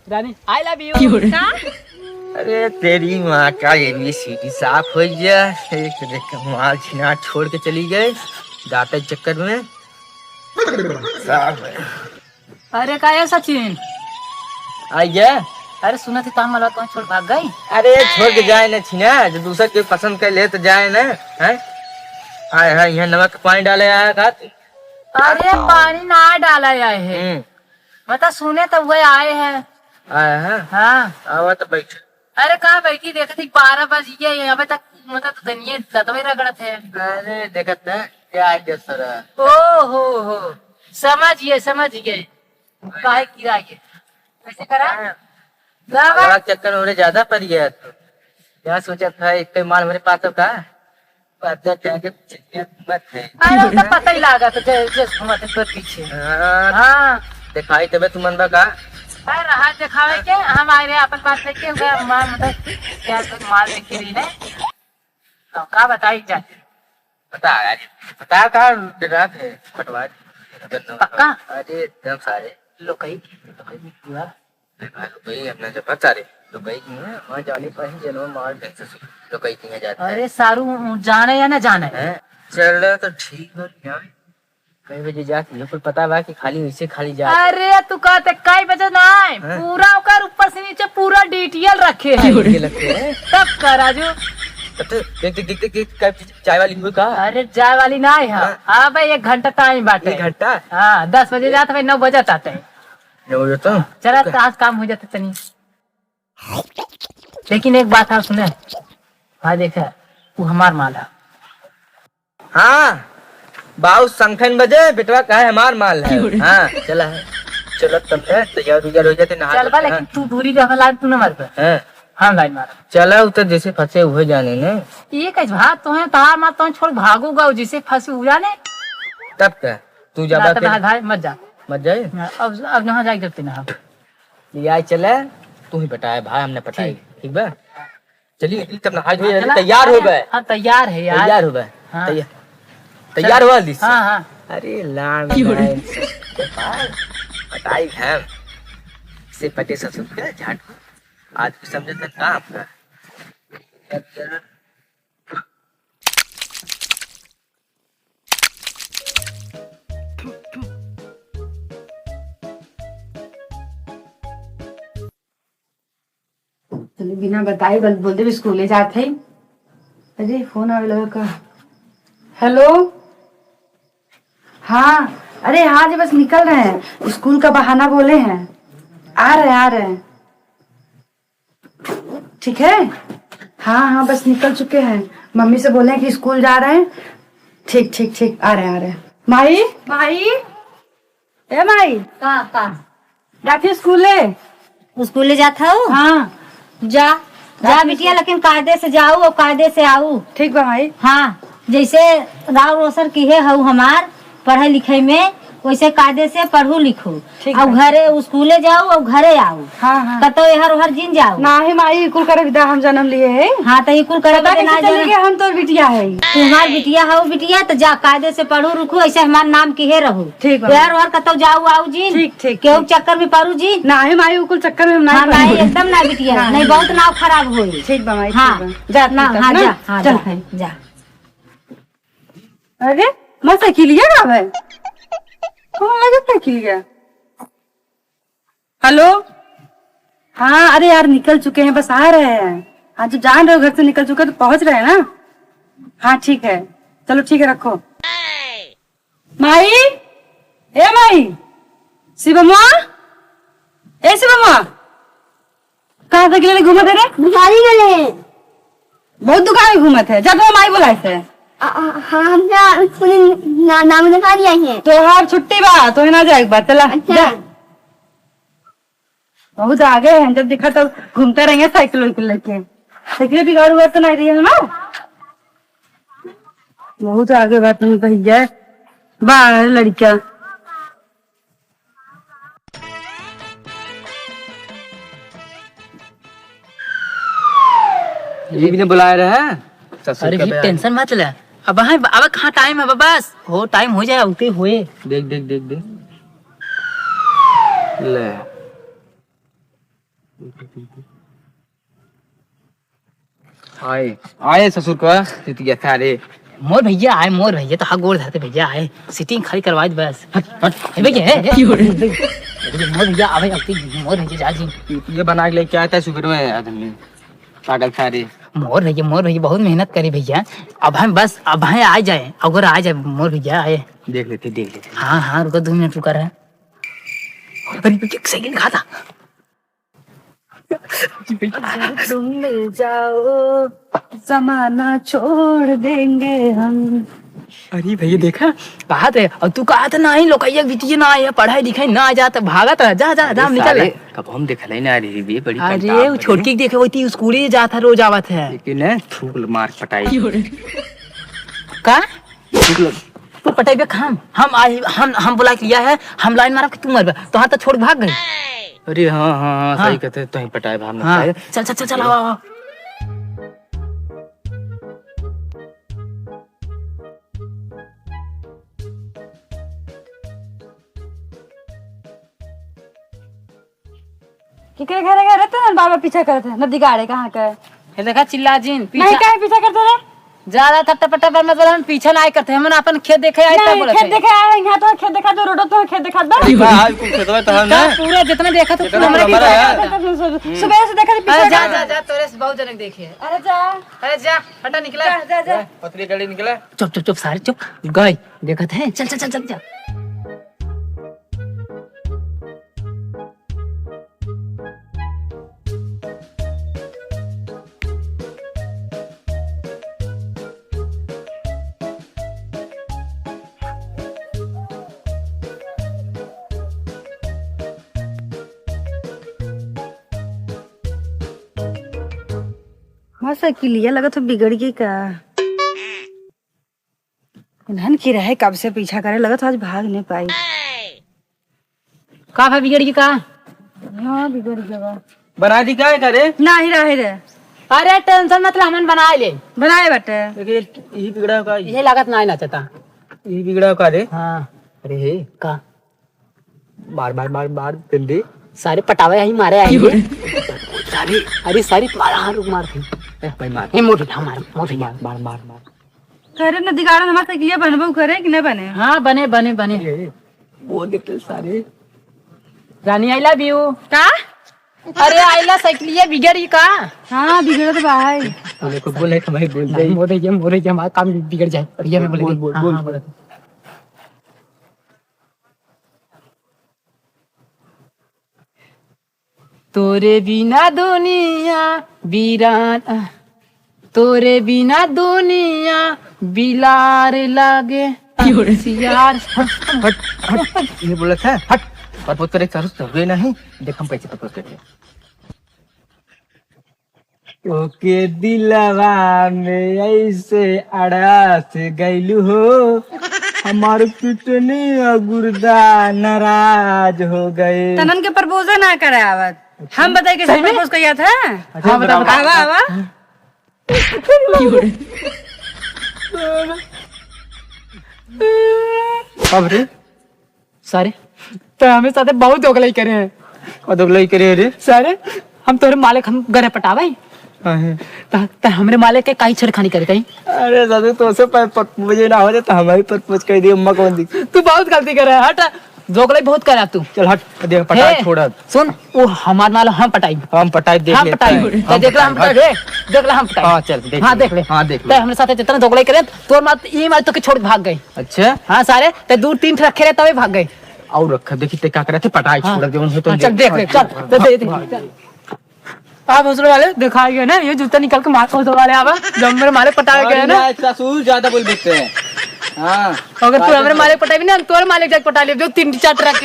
Rani I love you. अरे तेरी माँ का ABCD साफ हो गया। एक देख माल छिना छोड़ के चली गए डाटा चक्कर में साफ है। अरे का है सचिन? आई गया। अरे सुना थी काम वाला तो छोड़ भाग गई। अरे छोड़ के जाए ना छिना, जो दूसरा के पसंद कर ले तो जाए ना। है हाय हाय यहाँ नमक पानी डाले आया था। अरे पानी ना डाला है, मतलब सुने तो वही आए हैं। आया है हाँ आवा तो बैठ। अरे कहाँ बैठी देखा थी 12 बज गए यहाँ तक, मतलब दुनिया दतवे रगड़ थे। अरे देखत है क्या है क्या सर। ओ हो समझ गए काहे गिरा ये कैसे करा चक्कर होने ज्यादा पड़ गया। तो क्या सोचा था एक माल मेरे पास तो का अरे तो पता ही लगा तो घुमाते तो पीछे। हाँ दिखाई तबे तुम मनबा का रहा दिखावे के हम आए रहे अपन पास लेके मतलब क्या तो माल लेके रही है तो का बताई जाए। बता का रात है पटवा पक्का। अरे एकदम सारे लोकई अपना जब सारे लोकई की है वहाँ जाने पर ही जनों मार लोकई की जाता है। अरे सारू जाने या ना जाने चल रहा तो ठीक हो कई बजे जाती है पता बा कि खाली वैसे खाली जा। अरे तू कहते कई बजे ना पूरा ओकर ऊपर से नीचे पूरा डिटेल रखे है तब कराजू। देख चाय वाली हुई का। अरे चाय वाली ना है हाँ भाई 1 घंटा टाइम बाटे। 1 घंटा हाँ 10 बजे जाते भाई 9 बजे आते हैं। चला तो आज काम हो जाता तनी। लेकिन एक बात आप सुने भाई देखा वो हमार माल है। हाँ बाऊ संखन बजे बेटवा का है हमार माल है। हाँ चला है चलो तब तैयार हो जाते नहा। चल बा लेकिन तू दूरी रख लाइन तू ना मार पे। हाँ लाइन मार चला उतर जैसे फंसे हुए जाने ने ये कैसे भाग तो है तार मार तो छोड़ भागूगा जिसे फंसे हुआ जाने तब क्या तू जा भाई मत जा मत जाए। अब नहा जाए जब ना लिया चले तू ही पटाए भाई हमने पटाई ठीक बा। चलिए तब नहा तैयार हो गए। हाँ तैयार है यार तैयार हो गए तैयार हुआ ली। हाँ हाँ अरे लाम पटाई है से पटे ससुर के झाट आज भी समझे तो का आपका चलो बिना बताए बोलते भी स्कूले जाते ही। अरे फोन आवे लगा का। हेलो हाँ अरे हाँ जी बस निकल रहे हैं स्कूल का बहाना बोले हैं आ रहे हैं ठीक है। हाँ बस निकल चुके हैं मम्मी से बोले कि स्कूल जा रहे हैं। ठीक आ रहे हैं। माई ए माई का जाती स्कूले जाता हूँ। हाँ जा बिटिया लेकिन कायदे से जाऊ और कायदे से आऊ। ठीक बा माई। हाँ जैसे राव रोसर किए हूँ हमार पढ़ाई लिखाई में वैसे कायदे से पढ़ू लिखू और घरे स्कूले जाऊ और घरे आऊ। हाँ कतो एहर ओहर जिन जाऊ ना ही माई कुल करे विदा हम जन्म लिए है। हाँ तो कुल करे हम तो बिटिया है तुम्हार बिटिया हो बिटिया तो जा कायदे से पढ़ू रुकू ऐसे हमार नाम किहे रहू। ठीक एहर ओहर कतो जाऊ आऊ जी ठीक केहू चक्कर में पढ़ू जी ना ही माई कुल चक्कर में हम हाँ नहीं एकदम ना बिटिया नहीं बहुत नाव खराब हो। ठीक बा माई हाँ जा। अरे मैं साइकिलिया का है कौन लगे साइकिलिया। हेलो हाँ अरे यार निकल चुके हैं बस आ रहे हैं। हाँ जब जान रहे हो घर से निकल चुके तो पहुंच रहे हैं ना। हाँ ठीक है चलो ठीक है रखो। माई शिवम्मा कहाँ तक घूमे थे रे। दुकानी गए बहुत दुकान में घूमे थे जब माई बुलाए थे। हाँ हम नाम लिखा दिया है तो हाँ छुट्टी बा तो ना जाए बात चला। अच्छा बहुत आगे हैं जब देखा तो घूमते रहेंगे साइकिल लेके। साइकिल भी गाड़ी तो नहीं रही है ना बहुत आगे बात में भैया बाहर लड़कियां। ये भी ने बुलाया रहा। अरे भी टेंशन मत ले अब कहाँ टाइम है बस हो टाइम हो जाए उते हुए। देख ले आए आए ससुर का तितिया सारे मोर भैया आए, मोर भैया तो हाँ गोड़ धरते भैया आए, सीटिंग खाली करवाई बस। हे भैया मोर भैया आवे, अब मोर भैया जा जी ये बना के लेके आया था सुगर में आदमी पागल सारे। मोर भैया बहुत मेहनत करी भैया। अब हम बस अब हम आ जाए, अगर आ जाए मोर भैया आए। देख लेते। हाँ हाँ रुको 2 मिनट रुका रहा। अरे भैया सेकंड खाता तुम मिल जाओ जमाना छोड़ देंगे हम। अरे भैया देखा कहा थे, और तू कहा था नहीं लोकैया बिटिया ना आया, पढ़ाई लिखाई ना आ जाता, भागा था जा जा जा निकल। कब हम देखल है ना रे बे बड़ी अरे वो छोटकी देखे हुई थी, स्कूल ही जाता रोज आवत है। लेकिन थूक मार पटाई का तू पटाई हम बुला के लिया है, हम लाइन मारा कि तू मर तो हाथ छोड़ भाग गई। अरे हाँ सही कहते तो ही पटाए भाग हाँ। चल चल चल चल आओ। किकरे घरे गए रहते ना बाबा पीछा करते हैं नदी गाड़े कहाँ का ये देखा चिल्ला जीन नहीं काहे पीछा करते रहे ज्यादा थट्टा पट्टा पर मतलब हम पीछे ना आए करते, हम अपन खेत देखे आए तब बोलते खेत देखे आए यहाँ तो खेत देखा तो रोड तो खेत देखा बा पूरा जितना देखा तो सुबह से देखा तो पीछे जा जा जा तोरे से बहुत जनक देखे। अरे जा हटा निकला जा पतली गाड़ी निकला। चुप सारे चुप गए देखत है। चल चल चल चल जा। साइकिलिया लगा तो बिगड़ गई का इन्हन की रहे कब से पीछा करे लगा तो आज भाग नहीं पाई। का है बिगड़ गई का? हाँ बिगड़ गया बना दी क्या करे नहीं रहे रे। अरे टेंशन मतलब हमन बनाए ले बनाए बटे यही बिगड़ा का ये लागत ना चाहता यही बिगड़ा का रे। हाँ अरे हे का बार जल्दी सारे पटावे यही मारे आएंगे सारी। अरे सारी तुम्हारा हाँ रुक मार थी भाई मार ये मोटी था मार मार करे नदी गाड़ा हमारे साइकिलिया बनबो करे कि नहीं बने। हाँ बने वो देखते सारे। रानी आई लव यू का अरे आइला साइकिलिया बिगड़ गई का? हाँ बिगड़ा तो भाई बोले को बोले कि भाई बोल दे मोरे के हमारा काम बिगड़ जाए और ये मैं बोल तोरे बिना दुनिया वीरान, तोरे बिना दुनिया बिलार लागे यार। हट ये बोला था हट पर वो तेरे चारों तो हुए नहीं देख हम पैसे प्रपोज करते ओके दिलवा में ऐसे अड़ास गइलू हो हमार कितनी गुर्दा नाराज हो गए। तनन के प्रपोज ना करे आवत हम बताए कैसे प्रपोज किया था। हाँ बता आवा अब रे सारे तो हमें साथे बहुत दोगलाई करे हैं और दोगलाई करे रे सारे हम तोरे मालिक हम घरे पटावे तो हमरे मालिक के काई छेड़खानी करे कहीं। अरे दादू तो से प्रपोज ना हो जाए तो हमारी प्रपोज कर दी अम्मा कौन दी तू बहुत गलती कर रहा है हट दोगलाई बहुत करे तू। चल हट दे पटा छोड़ सुन वो हमार नाल हम पटाई हम पटाई देख हम पटाई तो देख ला हम पटाई देख ला हम पटाई। हां चल देख हां देख ले हां देख ले हमरे साथे जितना दोगलाई करे तोर मात ई मार तो के छोड़ भाग गई। अच्छा हां सारे ते 2-3 रखे रहे तवे भाग गए और रख देखी ते क्या करे थे पटाई छोड़ दे उन तो चल देख ले चल दे आप हौसले वाले दिखाए गए ना ये जूता निकल के मार हौसले वाले आवा जब मेरे मारे पटाए गए ना ससुर ज्यादा बोल देते हैं। हाँ अगर तू हमारे मालिक पटाई भी ना तोरे मालिक जाके पटा ले जो 3-4 ट्रक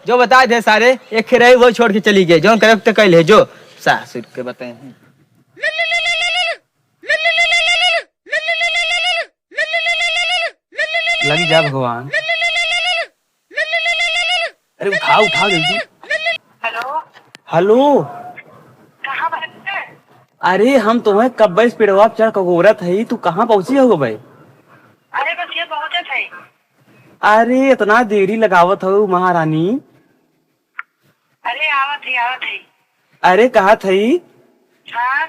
जो बताए थे सारे एक खेराई वो छोड़ के चली गई जो करेक्ट कल है जो सासुर के बताए लगी जा भगवान। अरे उठाओ जल्दी। हेलो अरे हम तुम्हें कब्बे स्पीडवा चढ़ कगोरत है तू कहाँ पहुंची हो भाई? अरे बस ये पहुंचे थे। अरे इतना देरी लगावत हो महारानी। अरे आवत है। अरे कहा थी हाँ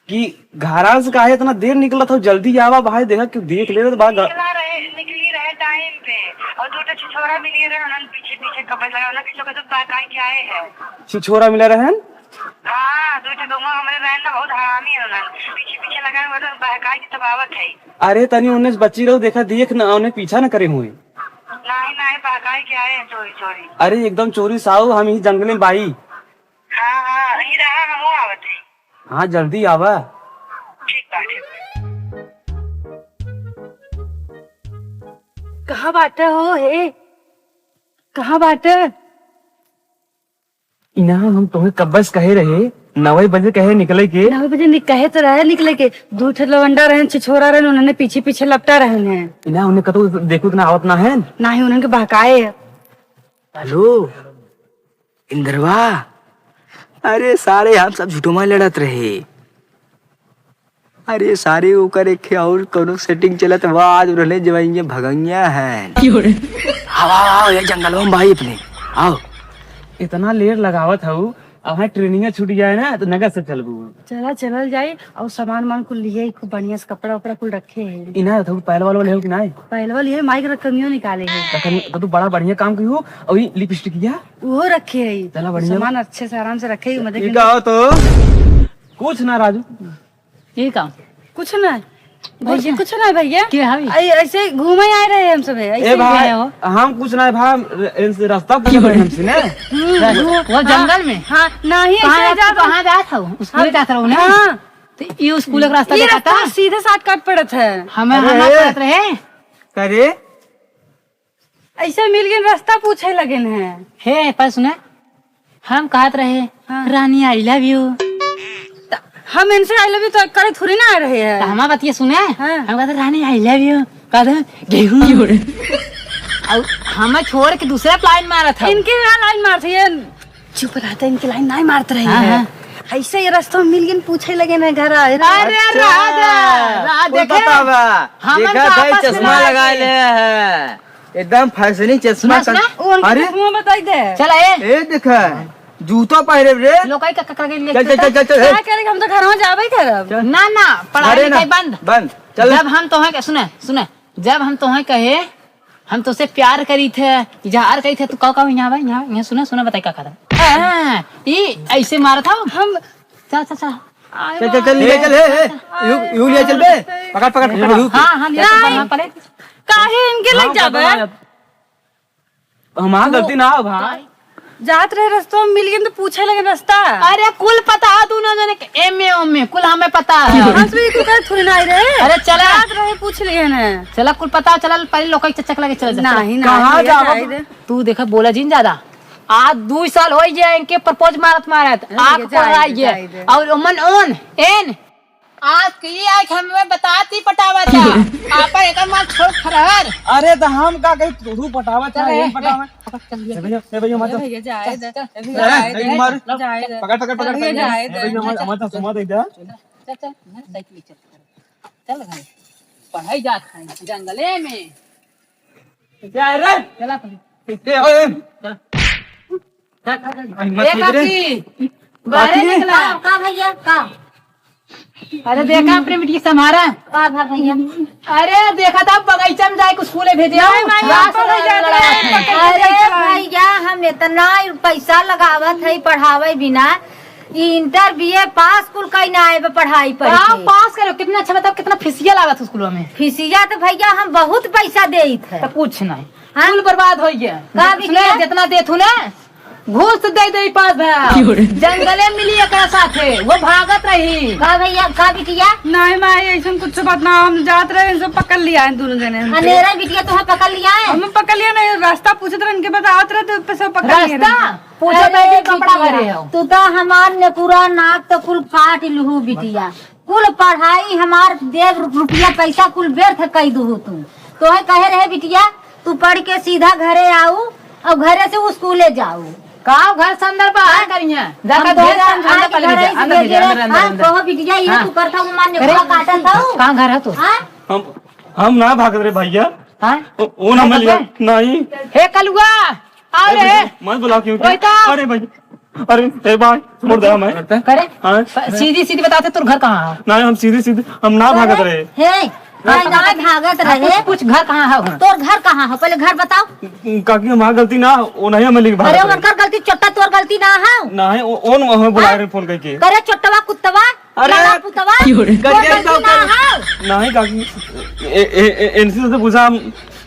कि घरा से काहे इतना देर निकला था, जल्दी आवा भाई, देखा कि देख ले तो बात निकली रहे टाइम पे और दो छिछोरा मिली रहे उन्होंने पीछे पीछे कपड़े लगा उन्होंने किसी को तो बाकाई के आए हैं। छिछोरा मिला रहन। हाँ दो हमारे बहन ना बहुत हरामी है उन्होंने पीछे पीछे लगा हुआ तो बाकाई की तबावत है। अरे तनी उन्हें बच्ची रहो, देखा देख ना उन्हें पीछा न करे हुए। नहीं बाकाई के आए हैं चोरी। अरे एकदम चोरी साहू, हम ही जंगल में बाई। हाँ ही रहा हम आवत है। हाँ जल्दी आवा। ठीक बात। कहाँ बाटे हो हे, कहाँ बाटे? इना हम तुम्हें कब बस कहे रहे 9 बजे कहे निकले के। 9 बजे कहे तो रहे निकले के, 2 ठे लवंडा रहे छिछोरा रहे, उन्होंने पीछे पीछे लपटा रहे हैं। इना उन्हें कतो देखो इतना आवत ना है ना ही उन्होंने बहकाए। हेलो इंद्रवा, अरे सारे हम सब झूठो में लड़त रहे। अरे सारे ओकर एक और कोनो सेटिंग चलत बा, आज रहले जवाइया भगैया हैं। आओ ये जंगल में भाई अपने आओ। इतना लेट लगावत हूँ, अब ट्रेनिंग छूट जाए ना तो नगर से चलबू। चलल जाए और सामान मान कुल लिए, खूब बढ़िया से कपड़ा उपड़ा कुल रखे है। इना तो पहले वाला ले हो कि नहीं? पहले वाली है माइक रकमियों निकाले है। तो बड़ा बढ़िया काम की हो। और ये लिपस्टिक या वो रखे है, चला बढ़िया सामान अच्छे से आराम से रखे है। ठीक है तो कुछ ना राजू, ये काम कुछ ना भैया, कुछ ना भैया, क्या है? ऐसे घूमे आए रहे हम सब ए भाई हम कुछ ना भाई, रास्ता पूछे हमसे ना। वो जंगल में हाँ नहीं कहाँ जाता हूँ स्कूल जाता रहूँ ना। हाँ तो ये स्कूल का रास्ता ये दिखाता रास्ता सीधे साथ काट पड़त है। हमें पड़त रहे। करे ऐसे मिल गए रास्ता पूछे लगे हैं। हे पर सुने, हम कहत रहे रानी आई लव यू, हम इनसे आई लव यू तो करे थोड़ी ना आ रहे हैं। हमारा बात ये सुने, हाँ। हम कहते रानी आई लव यू, कहते गेहूं और हमें छोड़ के दूसरा प्लान मारा था। इनके लाइन मारते ये चुप रहते, इनके लाइन नहीं मारते रहे हाँ, हैं। ऐसे ये रास्ता में मिल गए पूछे लगे ना घर। अरे राजा बतावा हम देखा आपस था में चश्मा लगा लगाए के। ले है, एकदम फैशनी चश्मा। सुना? अरे बताई दे चला ए देखा जूता पहरे रे। लोग का चल क्या करेंगे, हम तो घर में जावे करब। ना पढ़ाई लिखाई बंद। चल जब हम तुम्हें सुने जब हम तुम्हें कहे हम तुझसे प्यार करी थे, इजहार करी थे, तो कहो यहाँ सुने बताई क्या करा ये ऐसे मारा था हम। चल ले चल यू ले चल बे, पकड़ हाँ पहले काहे इनके लग जावे। हमारा गलती ना हो भाई, जात रहे रास्ता में मिल गए तो पूछे लगे रास्ता। अरे कुल पता दोनों जने के एम कुल हमें पता है। थोड़ी ना रहे। अरे चला जात रहे पूछ लिए ना, चला कुल पता चला पहले लोग चक्कर लगे चला नहीं कहाँ जावा तू देखा बोला जिन ज्यादा आज 2 साल हो गए इनके प्रपोज मारत आग पड़ गया और उमन ओन एन आज की आज हमें बताती पटावा था आप एक मार छोड़ खरहर। अरे तो हम का कहीं तू पटावा चाहिए पटावा। भैया मत जाए दे पकड़ भैया मत सुमा दे इधर। चल साइकिल चल भाई पढ़ाई जात है जंगले में जा रे चला बाहर निकला का भैया का? अरे देखा अपने बेटी समारा का भैया? अरे देखा था बगीचा में जाए स्कूले भेजे। अरे भैया हम इतना पैसा लगावत है पढ़ावे बिना, इंटर BA पास कुल कहीं ना आए पढ़ाई पर। पास करो कितना अच्छा बताओ, कितना फीसिया लागत स्कूलों में। फीसिया तो भैया हम बहुत पैसा दे थे। तो कुछ नहीं हाँ? स्कूल बर्बाद हो गया। का बिटिया? जितना देथू ना घूस दे पास जंगले मिली एक साथे वो भागत रही। का भैया का बिटिया? नहीं माई ऐसा कुछ बात ना, हम जात रहे सब पकड़ लिया है दोनों जने। अनेरा बिटिया तो पकड़ लिया है। हम पकड़ लिया नहीं, रास्ता पूछत रहे इनके बतावत रहे तो सब पकड़ लिया। रास्ता पूछो बैठे कपड़ा भरे हो तू तो हमार ने पूरा नाक तो कुल फाट लुहू बिटिया, कुल पढ़ाई हमार देव रुपया पैसा कुल व्यर्थ कई दू तुम। तो है कहे रहे बिटिया तू पढ़ के सीधा घरे आऊ और घरे से स्कूले जाऊ। का घर से अंदर बाहर करिए जाकर बिटिया ये तू करता हूँ मान काटा था। कहाँ घर है तू? हम ना भाग रहे भैया, वो ना मिल गया नहीं। हे कलुआ अरे मत बुलाओ क्यों? अरे भैया अरे ए भाई छोड़ दे मैं करे हाँ? सीधी सीधी बताते तोर घर कहाँ है? नहीं हम सीधे सीधे हम ना भागत रहे हे भाई ना भागत रहे। कुछ घर कहाँ है? तोर घर कहाँ है पहले घर बताओ। काकी हमारा गलती ना वो नहीं हमें लेके अरे भागत उनकर गलती चोट्टा तोर गलती ना है। ना है ओन हमें बुला रहे फोन करके करे चोट्टवा कुत्तवा अरे लाला पुतवा तोर गलती ना है। नहीं काकी इनसे से पूछा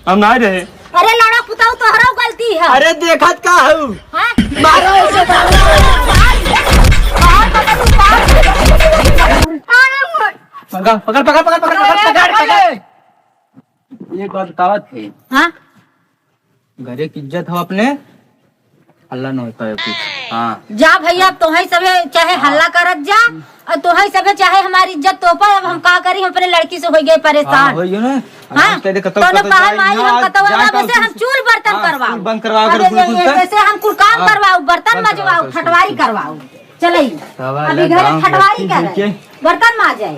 हम ना रहे। अरे लड़ा पुताऊ तोहरा गलती है। अरे देखत का हूँ हाँ? मारो इसे पकड़ पकड़ पकड़ पकड़ पकड़ पकड़ एक बात बतावत थे हाँ? घरे की इज्जत हो अपने अल्लाह न होता है कुछ। हाँ जा भैया अब तोहई सबे चाहे हल्ला करत जा और तोहई सबे चाहे हमारी इज्जत तोपा। अब हम का करी हम अपने लड़की से हो गए परेशान। हो ना हाँ? तोने कहा माई हम कतवा वैसे हम चूल बर्तन करवाओ बंद करवाओ अब वैसे हम कुल काम करवाओ बर्तन मजवाओ ठटवारी करवाओ। चले अभी घरे ठटवारी करे बर्तन माजे।